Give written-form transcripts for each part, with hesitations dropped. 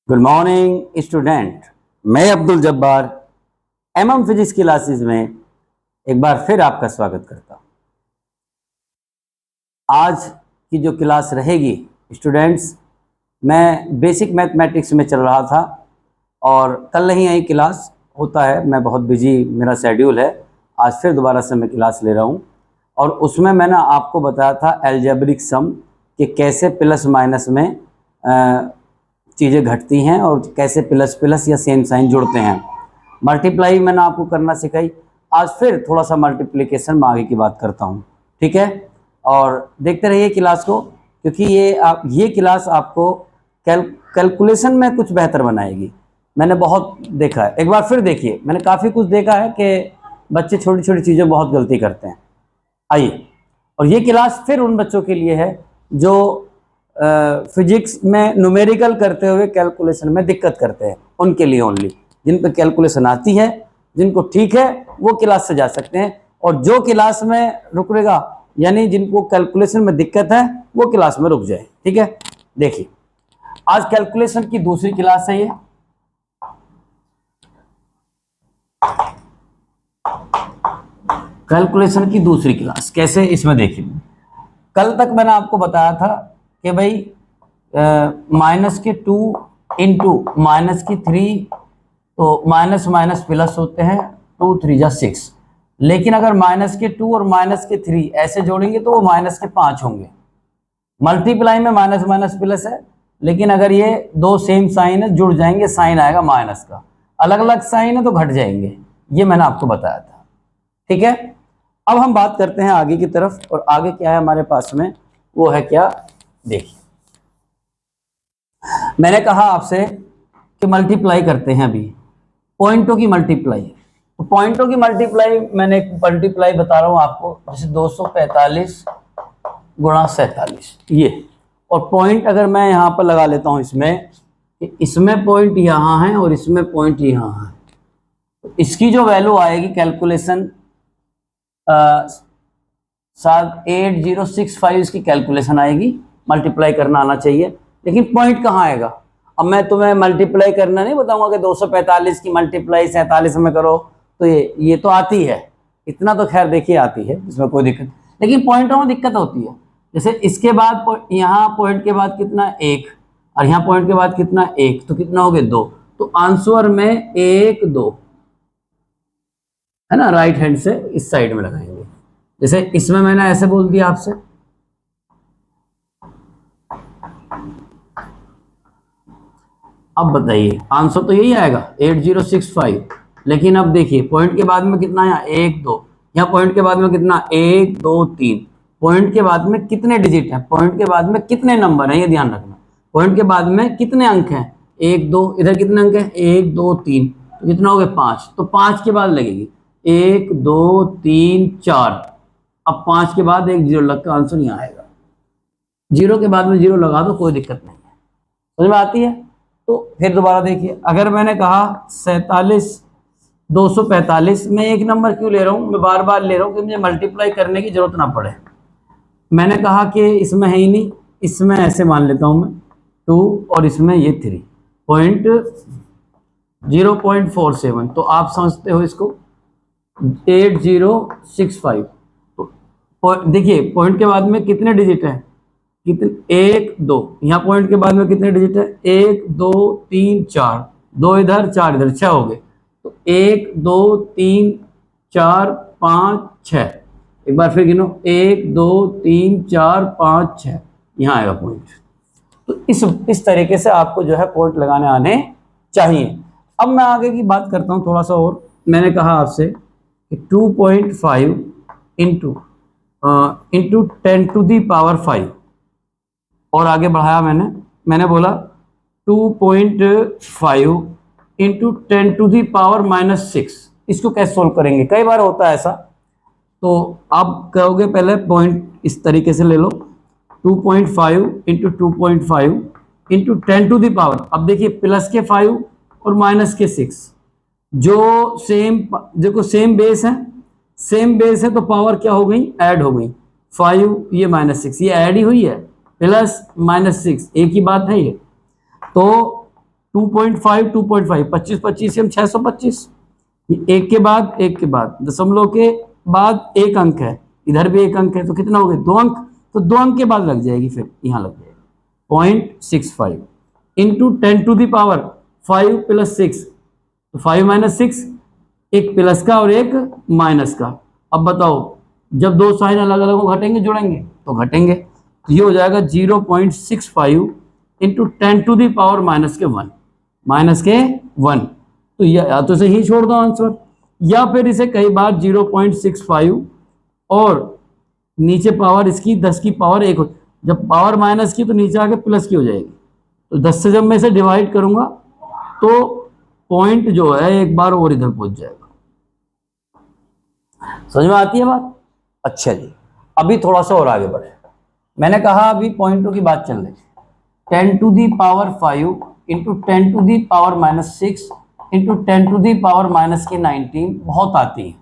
Good morning student. मैं Abdul Jabbar physics classes में एक बार फिर आपका स्वागत करता हूँ। आज की जो क्लास रहेगी स्टूडेंट्स, मैं बेसिक मैथमेटिक्स में चल रहा था और कल नहीं आई क्लास, होता है मैं बहुत बिजी, मेरा शेड्यूल है। आज फिर दोबारा से मैं क्लास ले रहा हूँ और उसमें मैंने आपको बताया था अलजेब्रिक सम कि कैसे प्लस माइनस में चीज़ें घटती हैं और कैसे प्लस प्लस या सेम साइन जुड़ते हैं। मल्टीप्लाई मैंने आपको करना सिखाई। आज फिर थोड़ा सा मल्टीप्लिकेशन में आगे की बात करता हूँ, ठीक है। और देखते रहिए क्लास को, क्योंकि ये क्लास आपको कैलकुलेशन में कुछ बेहतर बनाएगी। मैंने बहुत देखा है, एक बार फिर देखिए, मैंने काफ़ी कुछ देखा है कि बच्चे छोटी छोटी चीज़ें बहुत गलती करते हैं। आइए, और ये क्लास फिर उन बच्चों के लिए है जो फिजिक्स में न्यूमेरिकल करते हुए कैलकुलेशन में दिक्कत करते हैं, उनके लिए ओनली। जिन पर कैलकुलेशन आती है, जिनको ठीक है, वो क्लास से जा सकते हैं, और जो क्लास में रुकेगा यानी जिनको कैलकुलेशन में दिक्कत है वो क्लास में रुक जाए, ठीक है। देखिए, आज कैलकुलेशन की दूसरी क्लास है ये। कैलकुलेशन की दूसरी क्लास कैसे, इसमें देखिए, कल तक मैंने आपको बताया था कि भाई माइनस के 2 इंटू माइनस की 3, तो माइनस माइनस प्लस होते हैं, 2 3 जा 6। लेकिन अगर माइनस के 2 और माइनस के 3 ऐसे जोड़ेंगे तो वो माइनस के 5 होंगे। मल्टीप्लाई में माइनस माइनस प्लस है, लेकिन अगर ये दो सेम साइन है, जुड़ जाएंगे, साइन आएगा माइनस का। अलग अलग साइन है तो घट जाएंगे, ये मैंने आपको बताया था, ठीक है। अब हम बात करते हैं आगे की तरफ, और आगे क्या है हमारे पास में, वो है क्या, देखिए। मैंने कहा आपसे कि मल्टीप्लाई करते हैं अभी, पॉइंटों की मल्टीप्लाई। तो पॉइंटों की मल्टीप्लाई, मैंने एक मल्टीप्लाई बता रहा हूं आपको, जैसे 245 गुणा 47 ये। और पॉइंट अगर मैं यहां पर लगा लेता हूं इसमें, कि इसमें पॉइंट यहां है और इसमें पॉइंट यहां है, तो इसकी जो वैल्यू आएगी कैलकुलेशन 8065 इसकी कैलकुलेशन आएगी। मल्टीप्लाई करना आना चाहिए, लेकिन पॉइंट कहाँ आएगा। अब मैं तुम्हें मल्टीप्लाई करना नहीं बताऊंगा कि 245 की मल्टीप्लाई 47 में करो, तो ये तो आती है, इतना तो खैर देखिए आती है, इसमें कोई दिक्कत। लेकिन पॉइंटों में दिक्कत होती है, जैसे इसके बाद यहाँ पॉइंट के बाद कितना 1, और यहाँ पॉइंट के बाद कितना 1, तो कितना हो गए 2, तो आंसर में 1 2 है ना, राइट हैंड से इस साइड में लगाएंगे। जैसे इसमें मैंने ऐसे बोल दिया आपसे, अब बताइए आंसर तो यही आएगा 8065। लेकिन अब देखिए पॉइंट के बाद में कितना आया 1 2, यहाँ पॉइंट के बाद में कितना 1 2 3, पॉइंट के बाद में कितने डिजिट हैं, पॉइंट के बाद में कितने नंबर हैं, ये ध्यान रखना। पॉइंट के बाद में कितने अंक हैं, 1 2, इधर कितने अंक हैं 1 2 3, तो कितना हो गया 5, तो 5 के बाद लगेगी 1 2 3 4। अब 5 के बाद एक जीरो लग का आंसर यहाँ आएगा। जीरो के बाद में जीरो लगा दो, कोई दिक्कत नहीं है, समझ में आती है। तो फिर दोबारा देखिए, अगर मैंने कहा 47 245, मैं एक नंबर क्यों ले रहा हूँ, मैं बार बार ले रहा हूँ कि मुझे मल्टीप्लाई करने की जरूरत ना पड़े। मैंने कहा कि इसमें है ही नहीं, इसमें ऐसे मान लेता हूँ मैं 2 और इसमें ये 3 पॉइंट 0.47, तो आप समझते हो इसको 8065। तो देखिए पॉइंट के बाद में कितने डिजिट है, कितने 1 2, यहाँ पॉइंट के बाद में कितने डिजिट है 1 2 3 4, 2 इधर 4 इधर, 6 हो गए। तो 1 2 3 4 5 6, एक बार फिर गिनो 1 2 3 4 5 6, यहाँ आएगा पॉइंट। तो इस तरीके से आपको जो है पॉइंट लगाने आने चाहिए। अब मैं आगे की बात करता हूँ थोड़ा सा और। मैंने कहा आपसे कि 2.5 इंटू 10 टू दी पावर 5, और आगे बढ़ाया मैंने बोला 2.5 इंटू 10 टू दी पावर -6। इसको कैसे सोल्व करेंगे, कई बार होता है ऐसा, तो आप कहोगे पहले पॉइंट इस तरीके से ले लो, 2.5 into 2.5 into 10 to the power. अब देखिए प्लस के 5 और माइनस के 6 जो सेम बेस है, सेम बेस है, तो पावर क्या हो गई, ऐड हो गई। 5 ये -6, ये ऐड ही हुई है, प्लस -6 एक ही बात है ये। तो 2.5 2.5 25 25 हम 625। ये एक के बाद दशमलव के बाद एक अंक है, इधर भी एक अंक है, तो कितना हो गया 2 अंक, तो 2 अंक के बाद लग जाएगी, फिर यहाँ लग जाएगी 0.65 इंटू 10⁻5 प्लस 6, तो 5 माइनस 6, एक प्लस का और एक माइनस का। अब बताओ जब दो साइन अलग अलग हो घटेंगे जुड़ेंगे, तो घटेंगे, तो ये हो जाएगा 0.65 इंटू 10⁻⁻1 माइनस के 1। तो या तो इसे ही छोड़ दो आंसर, या फिर इसे कई बार 0.65 और नीचे पावर इसकी 10 की पावर 1 हो, जब पावर माइनस की तो नीचे आके प्लस की हो जाएगी, तो 10 से जब मैं इसे डिवाइड करूंगा तो पॉइंट जो है एक बार और इधर पहुंच जाएगा। समझ में आती है बात? अच्छा जी, अभी थोड़ा सा और आगे बढ़े। मैंने कहा अभी पॉइंटों की बात चल रही है। 10⁻5 इंटू 10⁻⁻6 इंटू 10⁻⁻19 बहुत आती है।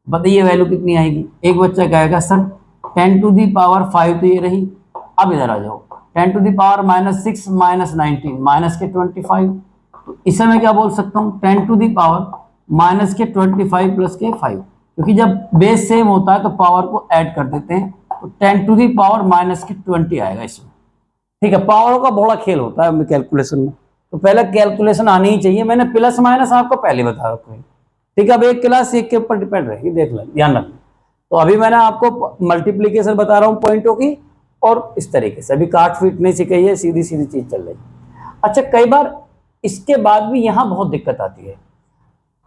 बताइए वैल्यू कितनी आएगी? एक बच्चा कहेगा सर 10⁻5 तो ये रही, अब इधर आ जाओ 10⁻⁻6 माइनस 19 माइनस के 25, तो इसे मैं क्या बोल सकता हूँ 10⁻⁻के 25 प्लस के 5, क्योंकि जब बेस सेम होता है तो पावर को ऐड कर देते हैं, तो 10⁻⁻के 20 आएगा इसमें। ठीक है, पावरों का बड़ा खेल होता है कैलकुलेशन में, तो पहले कैलकुलेशन आनी ही चाहिए। मैंने प्लस माइनस आपको पहले बता रखा है। ठीक है, अब एक क्लास एक के ऊपर डिपेंड रहेगी, देख लो ध्यान रखना। तो अभी मैंने आपको मल्टीप्लीकेशन बता रहा हूँ पॉइंटों की, और इस तरीके से अभी काट फीट नहीं सिखाई है, सीधी सीधी चीज चल रही है। अच्छा, कई बार इसके बाद भी यहाँ बहुत दिक्कत आती है।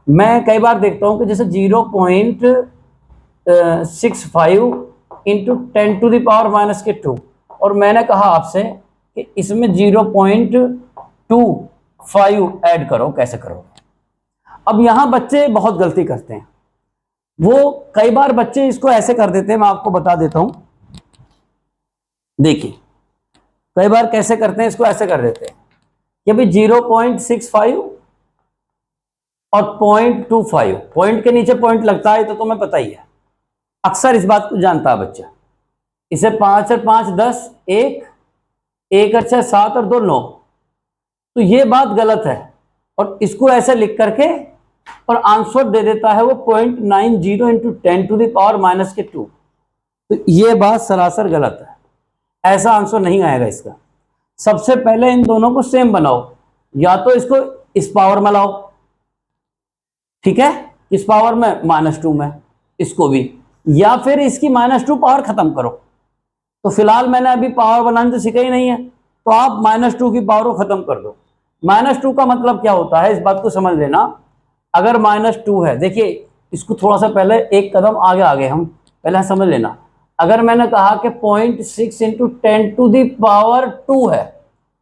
मैं कई बार देखता हूँ कि जैसे 0.65 इंटू 10⁻⁻2, और मैंने कहा आपसे कि इसमें 0.25 ऐड करो, कैसे करो? अब यहां बच्चे बहुत गलती करते हैं। वो कई बार बच्चे इसको ऐसे कर देते हैं, मैं आपको बता देता हूं। देखिए कई बार कैसे करते हैं, इसको ऐसे कर देते हैं कि भाई 0.65 और 0.25, पॉइंट के नीचे पॉइंट लगता है तो तुम्हें पता ही है, अक्सर इस बात को जानता है बच्चा। इसे 5 और 5 10, 1 और 6 7 और 2 9, तो ये बात गलत है, और इसको ऐसे लिख करके और आंसर दे देता है वो 0.90 इंटू 10⁻⁻2। तो ये बात सरासर गलत है, ऐसा आंसर नहीं आएगा इसका। सबसे पहले इन दोनों को सेम बनाओ, या तो इसको इस पावर में लाओ, ठीक है, इस पावर में -2 में इसको भी, या फिर इसकी -2 पावर खत्म करो। तो फिलहाल मैंने अभी पावर बनाने तो सीखा ही नहीं है, तो आप -2 की पावर को खत्म कर दो। -2 का मतलब क्या होता है, इस बात को समझ लेना। अगर -2 है, देखिए इसको थोड़ा सा पहले एक कदम आगे आगे हम पहले समझ लेना। अगर मैंने कहा कि 0.6 इंटू 10⁻2 है,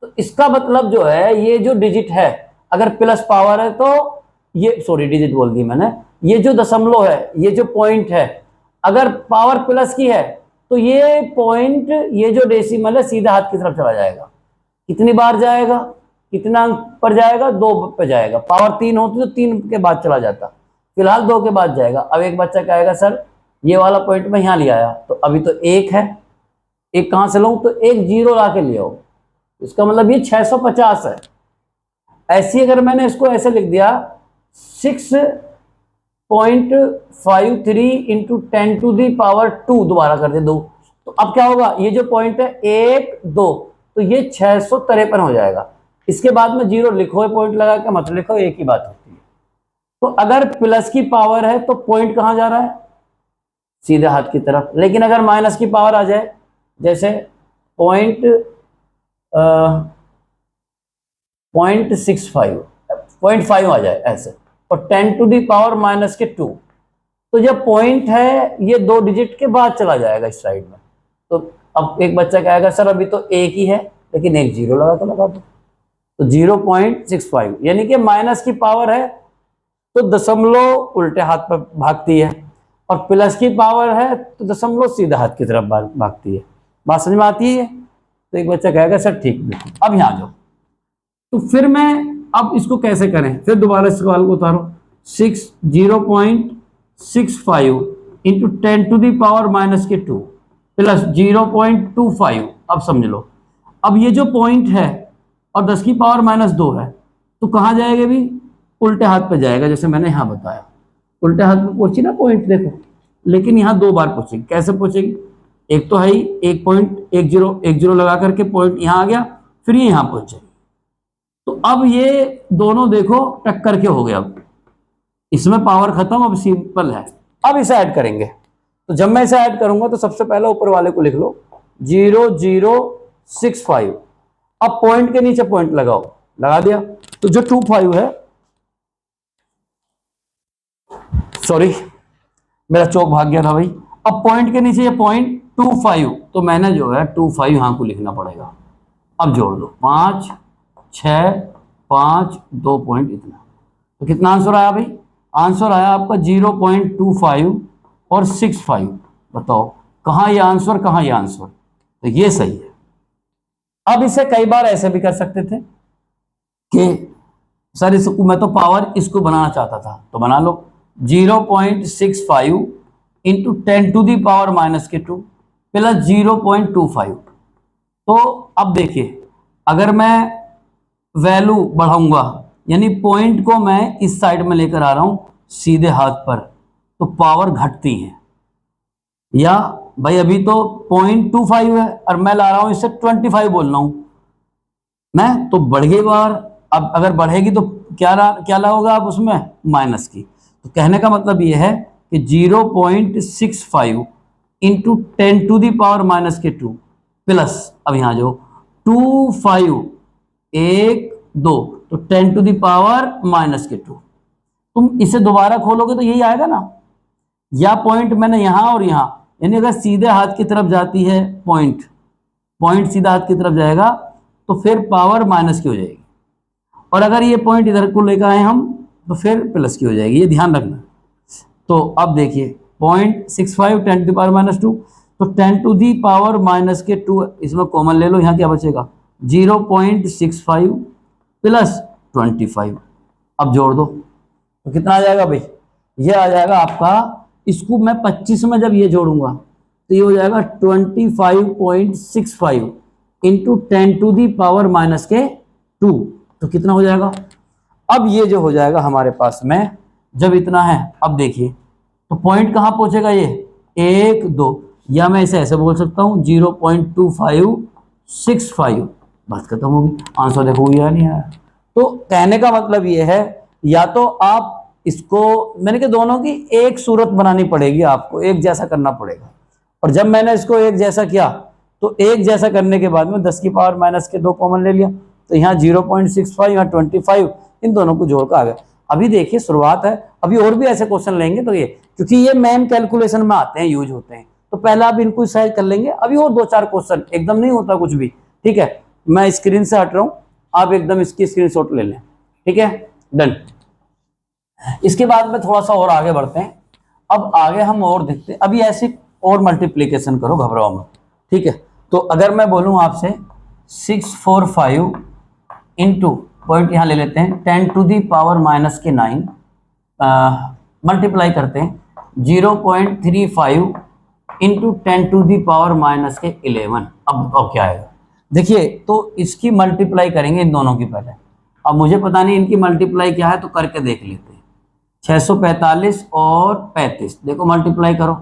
तो इसका मतलब जो है ये जो डिजिट है, अगर प्लस पावर है तो ये, सॉरी डिजिट बोल दी मैंने, ये जो दशमलव है, ये जो पॉइंट है, अगर पावर प्लस की है तो ये पॉइंट, ये जो डेसिमल है सीधा हाथ की तरफ चला जाएगा। कितनी बार जाएगा, कितना अंक पर जाएगा? 2 पे जाएगा। पावर 3 होती तो 3 के बाद चला जाता, फिलहाल 2 के बाद जाएगा। अब एक बच्चा कहेगा सर ये वाला पॉइंट मैं यहाँ ले आया, तो अभी तो 1 है, 1 कहाँ से लूँ? तो 1 0 ला के ले आओ, इसका मतलब ये 650 है। ऐसी अगर मैंने इसको ऐसे लिख दिया 6.53 इंटू 10⁻2, दोबारा कर दे 2, तो अब क्या होगा? ये जो पॉइंट है 1 2, तो ये 653 हो जाएगा। इसके बाद में 0 लिखो, पॉइंट लगा के मत लिखो, एक ही बात होती है। तो अगर प्लस की पावर है तो पॉइंट कहाँ जा रहा है? सीधे हाथ की तरफ। लेकिन अगर माइनस की पावर आ जाए, जैसे 0.65 आ जाए ऐसे, और 10⁻⁻2, तो जब पॉइंट है ये 2 डिजिट के बाद चला जाएगा इस साइड में। तो अब एक बच्चा कहेगा सर अभी तो 1 ही है, लेकिन 1 0 लगा दो, तो 0.65, यानी कि माइनस की पावर है तो दशमलव उल्टे हाथ पर भागती है, और प्लस की पावर है तो दशमलव सीधा हाथ की तरफ भागती है। बात समझ में आती है? तो एक बच्चा कहेगा सर ठीक, बिल्कुल। अब यहाँ जाओ, तो फिर मैं अब इसको कैसे करें, फिर दोबारा इस सवाल को उतारो। 0.65 इंटू 10⁻⁻2 प्लस 0.25। अब समझ लो, अब ये जो पॉइंट है और 10 की पावर -2 है, तो कहाँ जाएगा भी, उल्टे हाथ पे जाएगा, जैसे मैंने यहाँ बताया उल्टे हाथ में पूछी ना पॉइंट, देखो। लेकिन यहाँ 2 बार पूछेगी। कैसे पूछेगी, एक तो है ही 1.10 लगा करके पॉइंट यहाँ आ गया, फिर ये यहाँ पहुंचेगी। तो अब ये दोनों देखो टक्कर के हो गए। अब इसमें पावर खत्म, अब सिंपल है। अब इसे ऐड करेंगे, तो जब मैं इसे ऐड करूंगा तो सबसे पहले ऊपर वाले को लिख लो 0065। अब पॉइंट के नीचे पॉइंट लगाओ, लगा दिया, तो जो 25 है, सॉरी मेरा चौक भाग गया था भाई। अब पॉइंट के नीचे ये पॉइंट 25, तो मैंने जो है 25 यहां को लिखना पड़ेगा। अब जोड़ दो 5 6 5 2 पॉइंट इतना, तो कितना आंसर आया भाई, आंसर आया आपका 0.25 और 65। बताओ कहाँ ये आंसर, कहाँ ये आंसर, तो ये सही है। अब इसे कई बार ऐसे भी कर सकते थे कि सर इसको मैं तो पावर इसको बनाना चाहता था, तो बना लो 0.65 इंटू 10⁻⁻2 प्लस 0.25। तो अब देखिए, अगर मैं वैल्यू बढ़ाऊंगा, यानी पॉइंट को मैं इस साइड में लेकर आ रहा हूं सीधे हाथ पर, तो पावर घटती है। या भाई अभी तो 0.25 है और मैं ला रहा हूं इससे 25 बोल रहा हूं मैं, तो बढ़ गई पावर। अब अगर बढ़ेगी तो क्या लाओगे आप उसमें, माइनस की। तो कहने का मतलब ये है कि 0.65 इंटू 10⁻⁻2 प्लस, अब यहाँ जो 25 1 2, तो 10⁻⁻2। तुम इसे दोबारा खोलोगे तो यही आएगा ना, या पॉइंट मैंने यहाँ और यहाँ, यानी अगर सीधे हाथ की तरफ जाती है पॉइंट सीधा हाथ की तरफ जाएगा तो फिर पावर माइनस की हो जाएगी, और अगर ये पॉइंट इधर को लेकर आए हम तो फिर प्लस की हो जाएगी, ये ध्यान रखना। तो अब देखिए 0.65 10⁻⁻2, तो 10⁻⁻2 इसमें कॉमन ले लो, यहाँ क्या बचेगा 0.65 प्लस 25। अब जोड़ दो तो कितना आ जाएगा भाई, ये आ जाएगा आपका, इसको मैं 25 में जब ये जोड़ूंगा तो ये हो जाएगा 25.65 इंटू 10⁻⁻2, तो कितना हो जाएगा। अब ये जो हो जाएगा हमारे पास में जब इतना है, अब देखिए तो पॉइंट कहाँ पहुंचेगा, ये 1 2, या मैं इसे ऐसे बोल सकता हूँ 0.2565, बात खत्म होगी। आंसर देखो या नहीं आया। तो कहने का मतलब ये है, या तो आप इसको, मैंने कहा दोनों की एक सूरत बनानी पड़ेगी, आपको एक जैसा करना पड़ेगा। और जब मैंने इसको एक जैसा किया तो एक जैसा करने के बाद में 10⁻⁻2 कॉमन ले लिया, तो यहाँ 0.65 यहाँ 25, इन दोनों को जोड़ कर आ गया। अभी देखिए शुरुआत है, अभी और भी ऐसे क्वेश्चन लेंगे, तो ये क्योंकि ये मेन कैलकुलेशन में आते हैं, यूज होते हैं, तो पहले आप इनको साइज कर लेंगे। अभी और 2-4 क्वेश्चन, एकदम नहीं होता कुछ भी, ठीक है। मैं स्क्रीन से हट रहा हूँ, आप एकदम इसकी स्क्रीनशॉट ले लें, ठीक है, डन। इसके बाद में थोड़ा सा और आगे बढ़ते हैं। अब आगे हम और देखते हैं, अभी ऐसे और मल्टीप्लीकेशन करो, घबराओ मत, ठीक है। तो अगर मैं बोलूँ आपसे 645 इंटू पॉइंट यहाँ ले लेते हैं 10⁻⁻9 मल्टीप्लाई करते हैं 0.35 इंटू 10⁻⁻11। अब क्या आएगा देखिए, तो इसकी मल्टीप्लाई करेंगे इन दोनों की पहले। अब मुझे पता नहीं इनकी मल्टीप्लाई क्या है, तो करके देख लेते हैं। 645 और 35, देखो मल्टीप्लाई करो,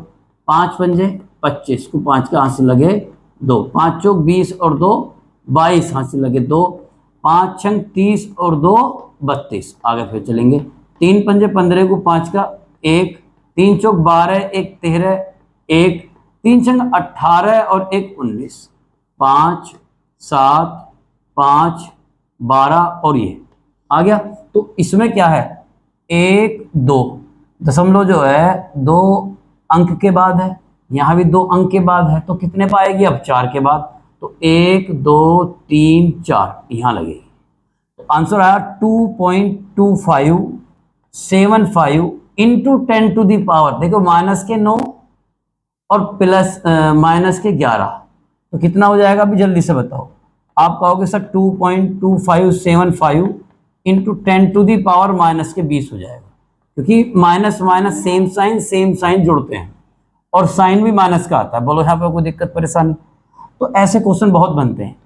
5 पंजे 25 को 5 के हाथ से लगे 2, 5 चौक 20 और 2 22, हाथ से लगे 2, 5 छंग 30 और 2 32। आगे फिर चलेंगे, 3 पंजे 15 को 5 का 1, 3 चौक 12 1 13 1, 3 छंग 18 और 1 19, 5 7 5 12 और ये आ गया। तो इसमें क्या है, 1 2 दशमलव जो है 2 अंक के बाद है, यहाँ भी 2 अंक के बाद है, तो कितने पाएगी अब 4 के बाद, तो 1 2 3 4 यहाँ लगेगी। तो आंसर आया 2.2575 इंटू 10⁻, देखो माइनस के 9 और प्लस माइनस के 11, तो कितना हो जाएगा अभी जल्दी से बताओ। आप कहोगे सर 2.2575 इंटू 10⁻⁻20 हो जाएगा, क्योंकि माइनस माइनस सेम साइन जुड़ते हैं, और साइन भी माइनस का आता है। बोलो यहाँ पे कोई दिक्कत परेशानी, तो ऐसे क्वेश्चन बहुत बनते हैं।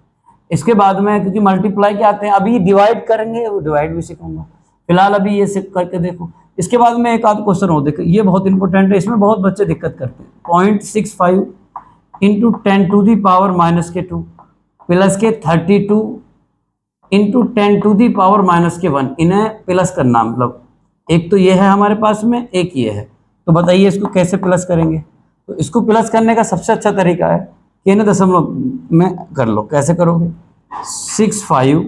इसके बाद में क्योंकि मल्टीप्लाई के आते हैं, अभी डिवाइड करेंगे, वो डिवाइड भी सीखूंगा, फिलहाल अभी ये सीख करके देखो। इसके बाद में एक आध क्वेश्चन हो, देखो ये बहुत इंपॉर्टेंट है, इसमें बहुत बच्चे दिक्कत करते हैं। 0.65 इंटू 10⁻⁻2 प्लस के 32 इंटू 10⁻⁻1, इन्हें प्लस करना, मतलब एक तो ये है हमारे पास में, एक ये है, तो बताइए इसको कैसे प्लस करेंगे। तो इसको प्लस करने का सबसे अच्छा तरीका है कि इन्हें दशमलव में कर लो। कैसे करोगे, 65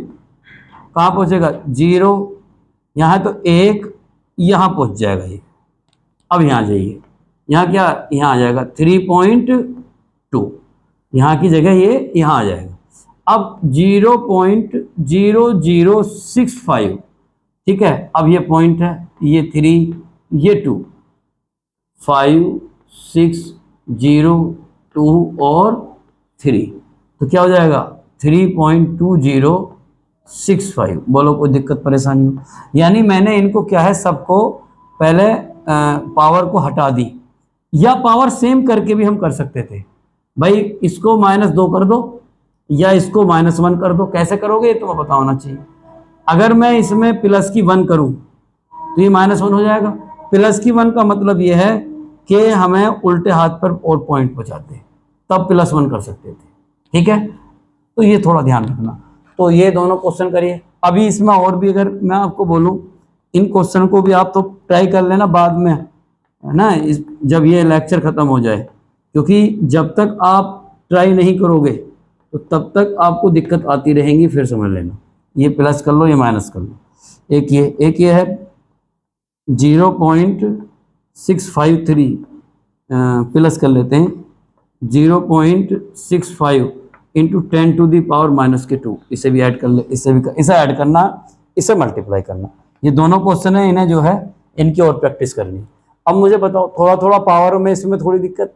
कहाँ पहुँचेगा, 0, यहाँ तो 1, यहाँ पहुँच जाएगा ये। अब यहाँ जाइए, यहाँ क्या, यहाँ आ जाएगा 3.2, यहाँ की जगह ये यहाँ आ जाएगा। अब 0.0065, ठीक है, अब ये पॉइंट है, ये 3, ये 2, 5, 6, 0, 2 और 3, तो क्या हो जाएगा 3.2065। बोलो कोई दिक्कत परेशानी हो? यानी मैंने इनको क्या है, सबको पहले पावर को हटा दी, या पावर सेम करके भी हम कर सकते थे भाई, इसको -2 कर दो या इसको -1 कर दो। कैसे करोगे ये तुम्हें पता होना चाहिए। अगर मैं इसमें प्लस की 1 करूं तो ये -1 हो जाएगा। प्लस की 1 का मतलब ये है कि हमें उल्टे हाथ पर और पॉइंट पहुंचाते, तब +1 कर सकते थे, ठीक है, तो ये थोड़ा ध्यान रखना। तो ये दोनों क्वेश्चन करिए। अभी इसमें और भी अगर मैं आपको बोलूं, इन क्वेश्चन को भी आप तो ट्राई कर लेना बाद में, है ना, जब ये लेक्चर ख़त्म हो जाए, क्योंकि जब तक आप ट्राई नहीं करोगे तो तब तक आपको दिक्कत आती रहेंगी। फिर समझ लेना, ये प्लस कर लो, ये माइनस कर लो। एक ये है 0.653, प्लस कर लेते हैं 0.65 इंटू 10⁻⁻2, इसे भी ऐड कर ले, इसे ऐड करना, इसे मल्टीप्लाई करना। ये दोनों क्वेश्चन है, इन्हें जो है इनकी और प्रैक्टिस करनी। अब मुझे बताओ, थोड़ा थोड़ा पावर में इसमें थोड़ी दिक्कत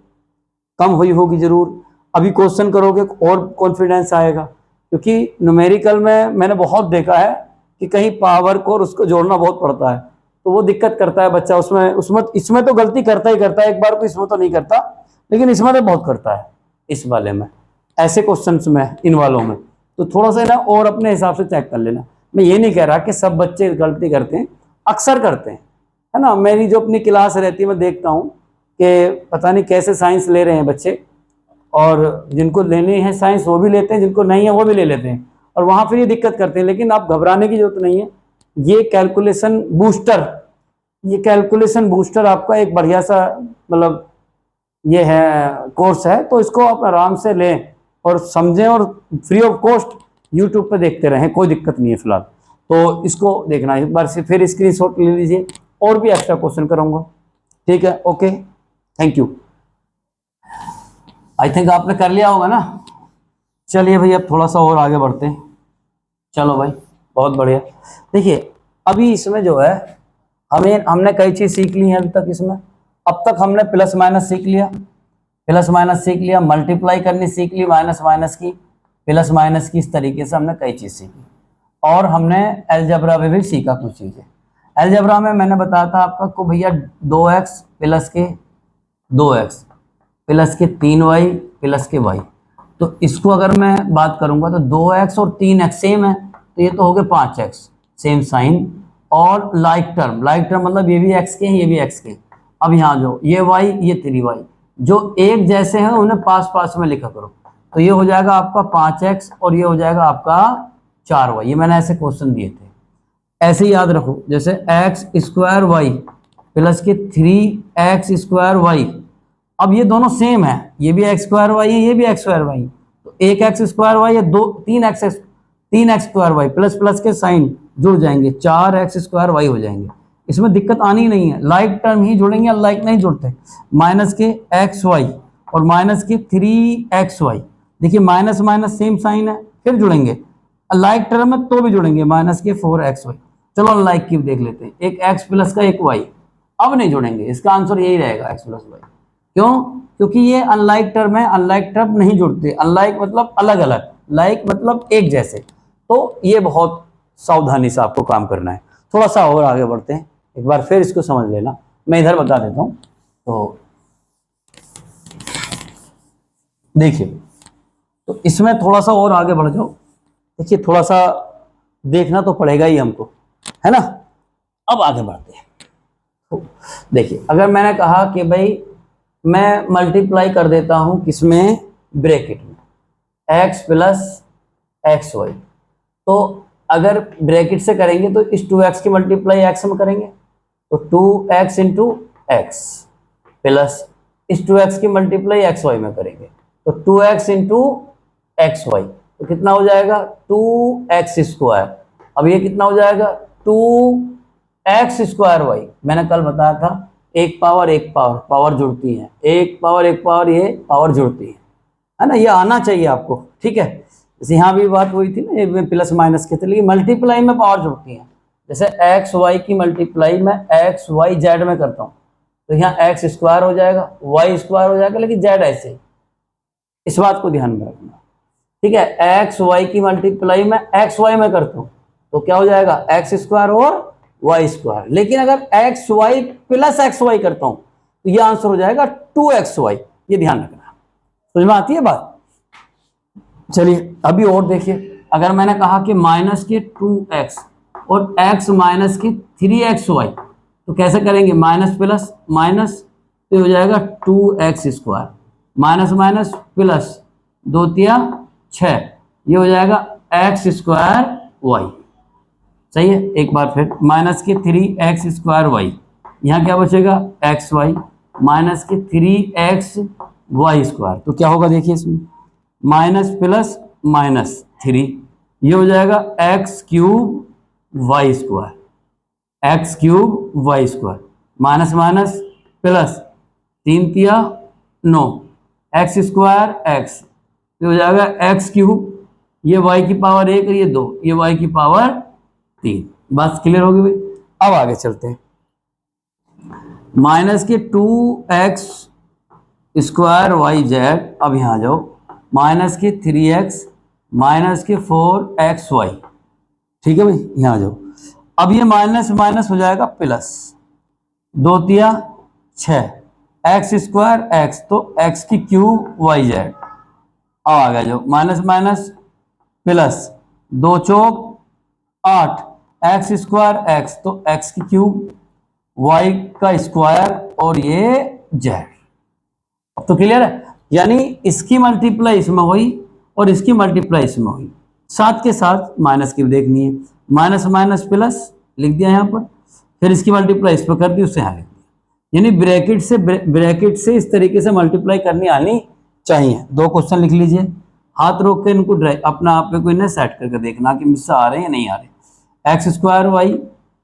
कम हुई होगी जरूर। अभी क्वेश्चन करोगे और कॉन्फिडेंस आएगा, क्योंकि न्यूमेरिकल में मैंने बहुत देखा है कि कहीं पावर को और उसको जोड़ना बहुत पड़ता है, तो वो दिक्कत करता है बच्चा। उसमें इसमें तो गलती करता ही करता है, एक बार को इसमें तो नहीं करता, लेकिन इसमें तो बहुत करता है, इस वाले में, ऐसे क्वेश्चंस में, इन वालों में। तो थोड़ा सा ना और अपने हिसाब से चेक कर लेना। मैं ये नहीं कह रहा कि सब बच्चे गलती करते हैं, अक्सर करते हैं, है ना। मेरी जो अपनी क्लास रहती है, मैं देखता हूँ कि पता नहीं कैसे साइंस ले रहे हैं बच्चे, और जिनको लेनी है साइंस वो भी लेते हैं, जिनको नहीं है वो भी ले लेते हैं, और वहाँ फिर ये दिक्कत करते हैं। लेकिन आप घबराने की जरूरत नहीं है। ये कैलकुलेशन बूस्टर आपका एक बढ़िया सा, मतलब ये है कोर्स है, तो इसको आप आराम से लें और समझें, और फ्री ऑफ कॉस्ट यूट्यूब पे देखते रहें, कोई दिक्कत नहीं है फिलहाल। तो इसको देखना, एक बार से फिर स्क्रीनशॉट ले लीजिए, और भी एक्स्ट्रा क्वेश्चन करूँगा, ठीक है। Okay, thank you. I think आपने कर लिया होगा ना। चलिए भाई, अब थोड़ा सा और आगे बढ़ते हैं। चलो भाई, बहुत बढ़िया। देखिए, अभी इसमें जो है हमने कई चीज़ सीख ली हैं अभी तक इसमें। अब तक हमने प्लस माइनस सीख लिया, मल्टीप्लाई करनी सीख ली, माइनस माइनस की, प्लस माइनस की, इस तरीके से हमने कई चीज़ सीखी। और हमने अलजेब्रा में भी सीखा कुछ चीज़ें। अलजेब्रा में मैंने बताया था आपका को भैया 2x प्लस के 2x प्लस के 3y प्लस के y, तो इसको अगर मैं बात करूंगा तो 2x और 3x सेम है, तो ये तो हो गए 5x, सेम साइन। और लाइक टर्म मतलब ये भी x के हैं, ये भी x के। अब यहाँ जो ये y, ये 3y, जो एक जैसे हैं उन्हें पास पास में लिखा करो, तो ये हो जाएगा आपका 5x और ये हो जाएगा आपका 4y। ये मैंने ऐसे क्वेश्चन दिए थे, ऐसे याद रखो। जैसे x² y प्लस के 3x² y, अब ये दोनों सेम है, ये भी x² y है, ये भी x² y, तो एक x² y या 3x² y प्लस प्लस के साइन जुड़ जाएंगे, 4x² y हो जाएंगे। इसमें दिक्कत आनी ही नहीं है, लाइक टर्म ही जुड़ेंगे, अनलाइक नहीं जुड़ते। माइनस के xy और माइनस के 3xy, देखिए माइनस माइनस सेम साइन है, फिर जुड़ेंगे। लाइक टर्म है तो भी जुड़ेंगे, माइनस के 4xy। चलो अनलाइक की देख लेते हैं, एक x प्लस का एक y, अब नहीं जुड़ेंगे, इसका आंसर यही रहेगा x प्लस y। क्यों? क्योंकि ये अनलाइक टर्म है, अनलाइक टर्म नहीं जुड़ते। अनलाइक मतलब अलग अलग, लाइक मतलब एक जैसे। तो ये बहुत सावधानी से आपको काम करना है। थोड़ा सा और आगे बढ़ते हैं, एक बार फिर इसको समझ लेना, मैं इधर बता देता हूँ। तो देखिए, तो इसमें थोड़ा सा और आगे बढ़ जाओ, देखिए थोड़ा सा देखना तो पड़ेगा ही हमको, है ना। अब आगे बढ़ते हैं। तो देखिए अगर मैंने कहा कि भाई मैं मल्टीप्लाई कर देता हूं किसमें, ब्रैकेट में, x प्लस एक्स वाई, तो अगर ब्रैकेट से करेंगे तो इस 2x की मल्टीप्लाई x में करेंगे तो 2x इंटू एक्स, प्लस इस 2x की मल्टीप्लाई एक्स वाई में करेंगे तो 2x इंटू एक्स वाई, तो कितना हो जाएगा 2x स्क्वायर। अब ये कितना हो जाएगा 2x स्क्वायर वाई। मैंने कल बताया था एक पावर पावर जुड़ती है, एक पावर ये पावर जुड़ती है ना, ये आना चाहिए आपको, ठीक है। जैसे यहाँ भी बात हुई थी ना, में प्लस माइनस के थे, लेकिन मल्टीप्लाई में पावर जुड़ती है। जैसे एक्स वाई की मल्टीप्लाई में एक्स वाई जेड में करता हूँ तो यहाँ एक्स स्क्वायर हो जाएगा, वाई स्क्वायर हो जाएगा, लेकिन जेड ऐसे ही, इस बात को ध्यान में रखना, ठीक है। एक्स वाई की मल्टीप्लाई में एक्स वाई में करता हूँ तो क्या हो जाएगा एक्स स्क्वायर और वाई स्क्वायर, लेकिन अगर X Y plus X Y करता हूँ तो ये आंसर हो जाएगा 2xy। ये ध्यान रखना, समझ में आती है बात। चलिए अभी और देखिए, अगर मैंने कहा कि माइनस के 2x और x माइनस के 3xy तो कैसे करेंगे, माइनस प्लस माइनस, तो हो जाएगा 2x square, minus minus plus, 2 तिया 6, ये हो जाएगा x स्क्वायर वाई। सही है, एक बार फिर माइनस के 3x स्क्वायर वाई, यहाँ क्या बचेगा एक्स वाई, माइनस के 3x वाई स्क्वायर, तो क्या होगा देखिए इसमें माइनस प्लस माइनस 3, ये हो जाएगा X cube Y square, X cube Y square, minus minus plus, 3 तिया 9, एक्स स्क्वायर एक्स, ये हो जाएगा एक्स क्यूब, ये वाई की पावर 1 और ये 2, ये वाई की पावर 3। बात क्लियर होगी भाई। अब आगे चलते हैं, माइनस के 2x स्क्वायर वाई जेड, अब यहाँ आ जाओ, माइनस के 3x माइनस के 4x वाई, ठीक है भाई, यहाँ आ जाओ। अब ये माइनस माइनस हो जाएगा प्लस, 2 तिया 6, एक्स स्क्वायर एक्स, तो एक्स की क्यूब वाई जेड, अब आ गया जो माइनस माइनस प्लस, 2 चौक 8, एक्स स्क्वायर एक्स, तो एक्स की क्यूब वाई का स्क्वायर और ये जेड। अब तो क्लियर है, यानी इसकी मल्टीप्लाई इसमें हुई और इसकी मल्टीप्लाई इसमें हुई, साथ के साथ माइनस की भी देखनी है, माइनस माइनस प्लस लिख दिया यहाँ पर, फिर इसकी मल्टीप्लाई इस पर कर दी, उससे यहाँ लिख दिया, यानी ब्रैकेट से इस तरीके से मल्टीप्लाई करनी आनी चाहिए। 2 क्वेश्चन लिख लीजिए, हाथ रोक के इनको अपना आप में कोई ना सेट करके देखना कि मुझसे आ रहे हैं या नहीं आ रहे। X square Y,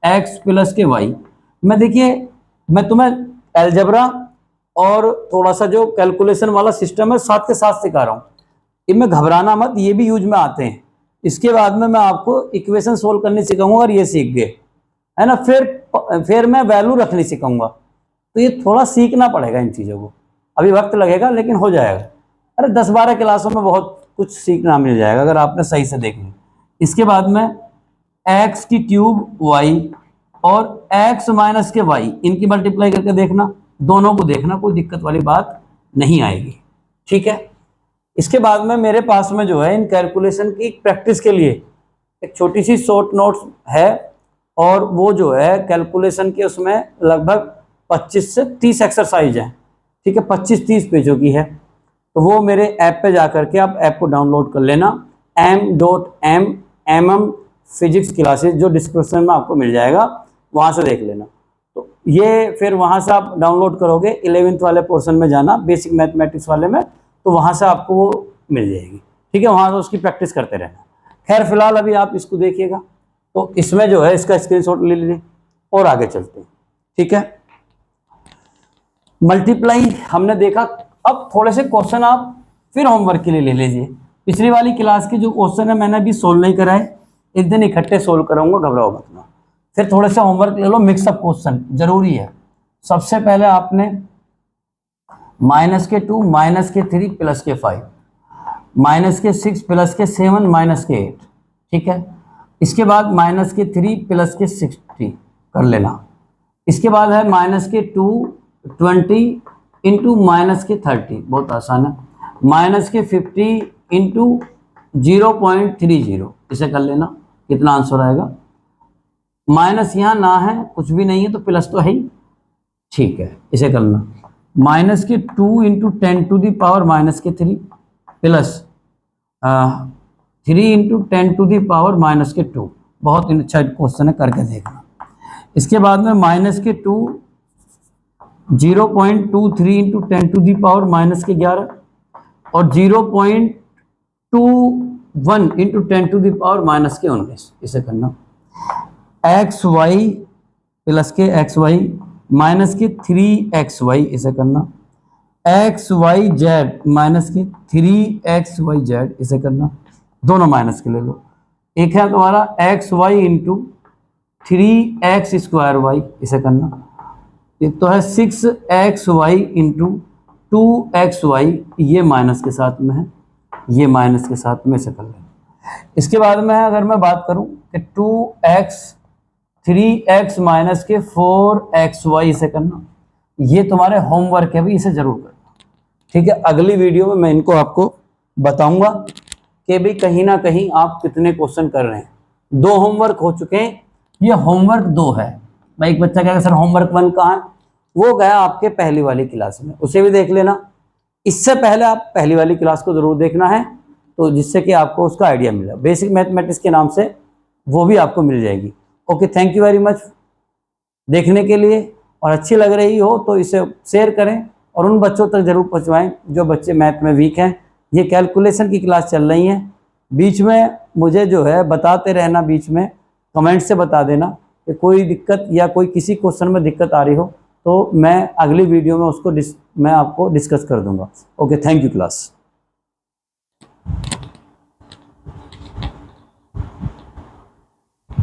X plus के वाई, मैं देखिए मैं तुम्हें अलजेब्रा और थोड़ा सा जो कैलकुलेशन वाला सिस्टम है साथ के साथ सिखा रहा हूँ, इनमें घबराना मत, ये भी यूज में आते हैं। इसके बाद में मैं आपको इक्वेशन सोल्व करनी सिखाऊंगा और ये सीख गए, है ना, फिर मैं वैल्यू रखनी सिखाऊंगा, तो ये थोड़ा सीखना पड़ेगा इन चीज़ों को, अभी वक्त लगेगा लेकिन हो जाएगा। अरे 10-12 क्लासों में बहुत कुछ सीखना मिल जाएगा अगर आपने सही से देख लिया। इसके बाद में एक्स की क्यूब वाई और x माइनस के y, इनकी मल्टीप्लाई करके देखना, दोनों को देखना, कोई दिक्कत वाली बात नहीं आएगी, ठीक है। इसके बाद में मेरे पास में जो है इन कैलकुलेशन की प्रैक्टिस के लिए एक छोटी सी शॉर्ट नोट्स है, और वो जो है कैलकुलेशन के उसमें लगभग 25 से 30 एक्सरसाइज हैं, ठीक है, 25-30 पेजों की है। तो वो मेरे ऐप पे जा करके आप ऐप को डाउनलोड कर लेना, m.m फिजिक्स क्लासेस, जो डिस्क्रिप्शन में आपको मिल जाएगा, वहाँ से देख लेना। तो ये फिर वहाँ से आप डाउनलोड करोगे, 11th वाले पोर्शन में जाना, बेसिक मैथमेटिक्स वाले में, तो वहाँ से आपको वो मिल जाएगी, ठीक है, वहाँ से उसकी प्रैक्टिस करते रहना। खैर फिलहाल अभी आप इसको देखिएगा, तो इसमें जो है इसका स्क्रीनशॉट ले लीजिए और आगे चलते हैं, ठीक है। मल्टीप्लाई हमने देखा, अब थोड़े से क्वेश्चन आप फिर होमवर्क के लिए ले लीजिए। पिछली वाली क्लास के जो क्वेश्चन है मैंने अभी सोल्व नहीं कराए, एक दिन इकट्ठे सोल्व कराऊंगा, घबराओ मत ना। फिर थोड़े से होमवर्क ले लो, मिक्सअप क्वेश्चन जरूरी है। सबसे पहले आपने माइनस के 2 माइनस के 3 प्लस के 5 माइनस के 6 प्लस के 7 माइनस के 8, ठीक है। इसके बाद माइनस के 3 प्लस के 60 कर लेना। इसके बाद है माइनस के 220 इंटू माइनस के 30, बहुत आसान है। माइनस के 50 इंटू 0.30, इसे कर लेना, कितना आंसर आएगा। माइनस यहाँ ना है, कुछ भी नहीं है तो प्लस तो है ही, ठीक है, इसे करना। माइनस के 2 इंटू 10⁻³ प्लस 3 इंटू 10⁻⁻²। बहुत अच्छा क्वेश्चन है, करके देखना। इसके बाद में माइनस के 2 0.23 इंटू 10⁻⁻11 और 0.21 इंटू 10⁻⁻19, इसे करना। एक्स वाई प्लस के एक्स वाई माइनस के 3xy, इसे करना। एक्स वाई जेड माइनस के 3xyz, इसे करना। दोनों माइनस के ले लो। एक है तुम्हारा x Y into 3x² y, इसे करना। एक तो है 6xy इंटू 2xy, ये माइनस के साथ में है, ये माइनस के साथ में, इसे कर लेना। इसके बाद में अगर मैं बात करूं कि 2x 3x माइनस के 4xy, इसे करना। ये तुम्हारे होमवर्क है भी, इसे जरूर करना, ठीक है। अगली वीडियो में मैं इनको आपको बताऊंगा कि भी कहीं ना कहीं आप कितने क्वेश्चन कर रहे हैं। 2 होमवर्क हो चुके हैं, ये होमवर्क 2 है। भाई एक बच्चा कहेगा सर होमवर्क 1 कहाँ है, वो गया आपके पहली वाली क्लास में, उसे भी देख लेना। इससे पहले आप पहली वाली क्लास को जरूर देखना है, तो जिससे कि आपको उसका आइडिया मिले। बेसिक मैथमेटिक्स के नाम से वो भी आपको मिल जाएगी। Okay, thank you very much देखने के लिए। और अच्छी लग रही हो तो इसे शेयर करें और उन बच्चों तक जरूर पहुंचवाएं जो बच्चे मैथ में वीक हैं। ये कैलकुलेशन की क्लास चल रही है, बीच में मुझे जो है बताते रहना, बीच में कमेंट से बता देना कि कोई दिक्कत या कोई किसी क्वेश्चन में दिक्कत आ रही हो, तो मैं अगली वीडियो में उसको मैं आपको डिस्कस कर दूंगा। Okay, thank you class.